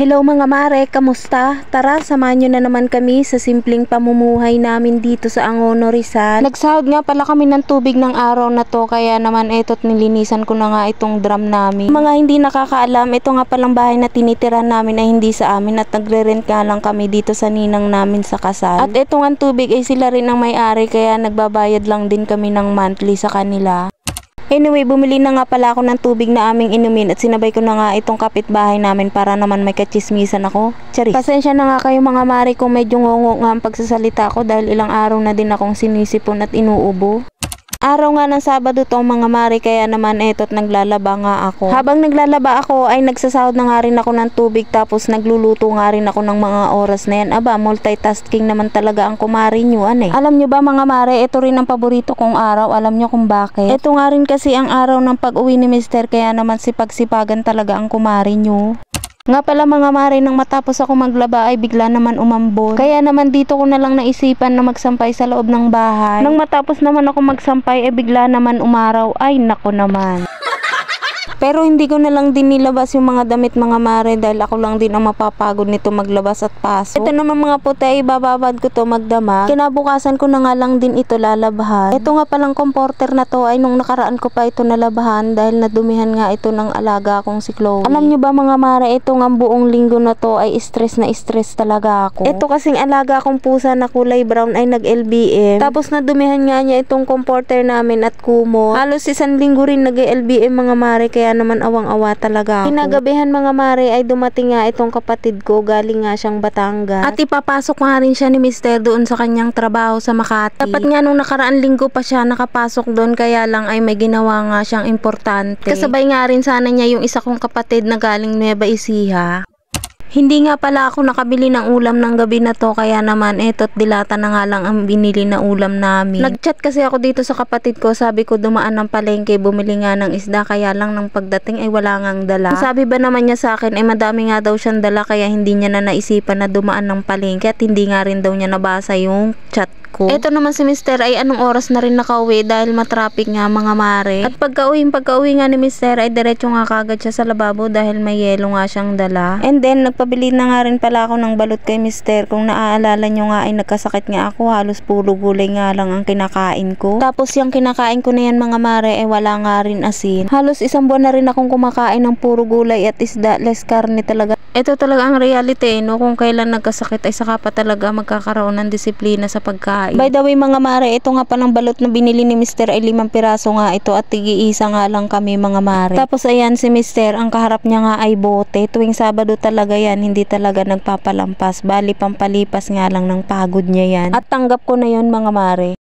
Hello mga mare, kamusta? Tara, samahan nyo na naman kami sa simpleng pamumuhay namin dito sa Angono, Rizal. Nagsahod nga pala kami ng tubig ng araw na to, kaya naman eto't nilinisan ko na nga itong drum namin. Mga hindi nakakaalam, ito nga palang bahay na tinitirahan namin ay hindi sa amin at nagre-rent nga lang kami dito sa ninang namin sa kasal. At ito nga tubig ay sila rin ang may-ari, kaya nagbabayad lang din kami ng monthly sa kanila. Anyway, bumili na nga pala ako ng tubig na aming inumin at sinabay ko na nga itong kapitbahay namin para naman may kachismisan ako. Charis. Pasensya na nga kayo mga mari kung medyo ngongo nga ang pagsasalita ko dahil ilang araw na din akong sinisipon at inuubo. Araw nga ng Sabado to mga mari, kaya naman eto't naglalaba nga ako. Habang naglalaba ako ay nagsasahod na nga rin ako ng tubig, tapos nagluluto nga rin ako ng mga oras na yan. Aba, multitasking naman talaga ang kumari nyo Alam nyo ba mga mari, ito rin ang paborito kong araw. Alam nyo kung bakit? Ito nga rin kasi ang araw ng pag-uwi ni Mister, kaya naman sipag-sipagan talaga ang kumari nyo. Nga pala mga mare, nang matapos ako maglaba ay bigla naman umambon. Kaya naman dito ko na lang naisipan na magsampay sa loob ng bahay. Nang matapos naman ako magsampay ay bigla naman umaraw. Ay nako naman. Pero hindi ko na lang din nilabas yung mga damit mga mare dahil ako lang din ang mapapagod nito maglabas at pasok. Ito naman mga puti ay bababad ko to magdamag. Kinabukasan ko na nga lang din ito lalabhan. Ito nga palang comforter na to ay nung nakaraan ko pa ito nalabahan dahil nadumihan nga ito ng alaga akong si Chloe. Alam nyo ba mga mare, ito nga buong linggo na to ay stress na stress talaga ako. Ito kasing alaga akong pusa na kulay brown ay nag-LBM. Tapos nadumihan nga niya itong comforter namin at kumot. Halos isang linggo rin nag-LBM mga mare, kaya naman awang-awa talaga ako. Kinagabihan mga mare ay dumating nga itong kapatid ko, galing nga siyang Batangas. At ipapasok nga rin siya ni Mister doon sa kanyang trabaho sa Makati. Dapat nga nung nakaraan linggo pa siya nakapasok doon, kaya lang ay may ginawa nga siyang importante. Kasabay nga rin sana niya yung isa kong kapatid na galing Nueva Ecija. Hindi nga pala ako nakabili ng ulam ng gabi na to, kaya naman eto't dilata na nga lang ang binili na ulam namin. Nagchat kasi ako dito sa kapatid ko, sabi ko dumaan ng palengke, bumili nga ng isda, kaya lang ng pagdating ay wala ngang dala. Sabi ba naman niya sa akin ay madami nga daw siyang dala, kaya hindi niya na naisipan na dumaan ng palengke at hindi nga rin daw niya nabasa yung chat ko. Ito naman si Mister ay anong oras na rin nakauwi dahil matraffic nga mga mare. At pagka-uwi nga ni Mister ay diretso nga kagad siya sa lababo dahil may yelo nga siyang dala. And then nagpabili na nga rin pala ako ng balot kay Mister. Kung naaalala nyo nga ay nagkasakit nga ako, halos puro gulay nga lang ang kinakain ko. Tapos yung kinakain ko na yan mga mare ay wala nga rin asin. Halos isang buwan na rin akong kumakain ng puro gulay at isda, less karne talaga. Ito talaga ang reality no, kung kailan nagkasakit ay saka pa talaga magkakaroon ng disiplina sa pagkain. By the way mga mare, ito nga palang balot na binili ni Mister ay 5 piraso nga ito at tig-iisa nga lang kami mga mare. Tapos ayan si Mister, ang kaharap niya nga ay bote. Tuwing Sabado talaga yan, hindi talaga nagpapalampas. Bali pampalipas nga lang ng pagod niya yan. At tanggap ko na yon mga mare.